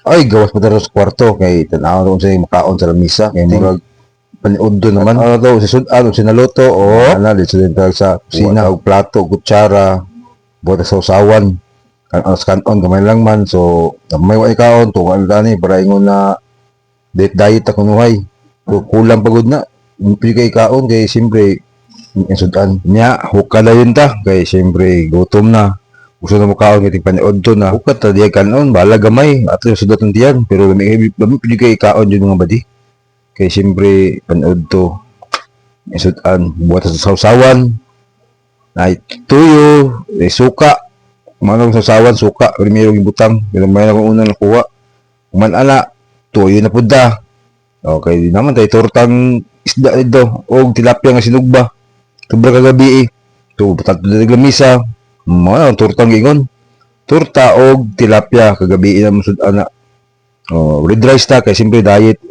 Ay, gawas pa sa kwarto kay tanaw ron sa makaon sa lamisa kay murag paniudto naman. Ano daw si sudan sinaluto o ana dito din sa kusina og plato, kutsara, buhat sa usawan. Kan alas kanon gamay lang man so may wa ikaon tungan tani para ingon na diet ako nuhay. So, kulang pagod na. Hindi kay kaon kay siyempre yung sudan niya hukad na yun ta kay siyempre gutom na gusto na mo kaon kay paniod to na hukad ta diya kanon bala gamay at yung sudat ng tiyan pero lami pili kay kaon yun mga badi kay siyempre paniod to yung sudan buhat sa sausawan na tuyo suka manong sausawan suka primero gibutang pero may na kung unang nakuha kuman ala tuyo na pudda okay di naman tayo tortang isda dito o tilapia nga sinugba sobra kagabi to tato na lamisa mga tortang gingon torta og tilapia kagabi na musud ana oh red rice ta kay siyempre diet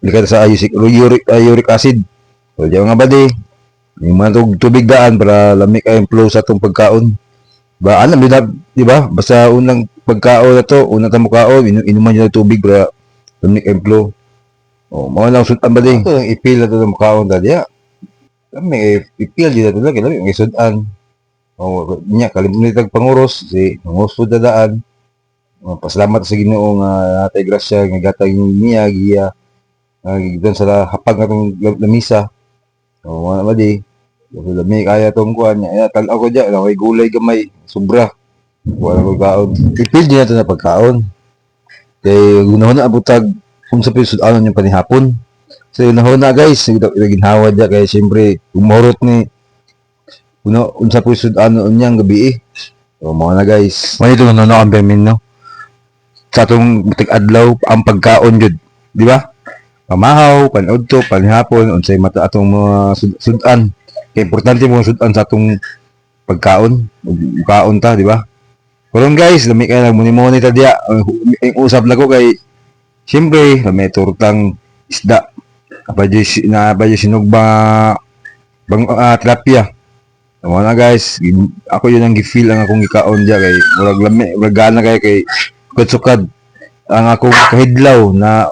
likat sa uric acid so diyan nga badi yung mga tubig daan para lamig kayong flow sa atong pagkaon ba alam di ba basta unang pagkaon na to unang tamukaon inuman nyo tubig para lamig kayong flow oh mao lang sud ang badi ito yung ipil na to ng mukaon ta diya kami ipil di na to lagi labi ang sudan o niya kalimutan panguros si panguros po dadaan pasalamat sa Ginoo nga natay grasya nga gatag niya giya gidan sa hapag atong lamisa o wala ba di lami kaya tong kuan niya tal ako diya way gulay gamay sobra wala ko kaon ipil di na to na pagkaon kay gunahon na abutag kung sa pisud anon yung panihapon so gunahon na guys ginhawa diya kay siyempre umorot ni unsa po sud ano unyang gabi so mo na guys mo ito no ang permin no sa atong tig-adlaw ang pagkaon jud di ba pamahaw panudto panhapon unsay mata atong mga sudan kay importante mo sudan sa atong pagkaon kaon ta di ba karon guys lami kay nagmuni-muni ta diya ang usab lako kay siyempre may tortang isda apa sinugba bang tilapia mo na guys ako yun ang gi-feel ang akong gikaon diya kay murag lami murag gana kay sukad ang akong kahidlaw na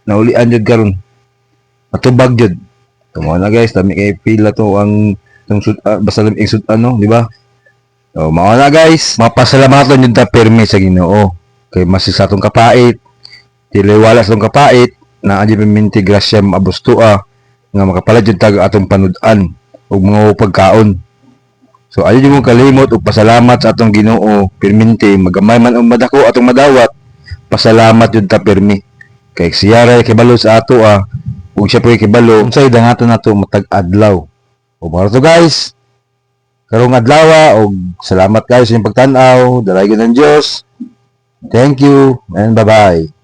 naulian jud karon matubag jud mo na guys lami kay feel na to ang basta lami sud ano di ba so mao na guys mapasalamaton jud ta permi sa Ginoo kay masis sa atong kapait dili wala sa atong kapait na adi minti grasya maabustua nga makapalit jud tag atong panud-an ug mga pagkaon. So ayaw mo kalimot ug pasalamat sa atong Ginoo perminti magamay man og madako atong madawat pasalamat jud ta permi kay siya ra kibalo sa ato ug siya po kibalo unsay dangaton nato matag adlaw. O para to guys karong adlaw og salamat guys sa inyong pagtan-aw dalay gyud ang Dios. Thank you and bye bye.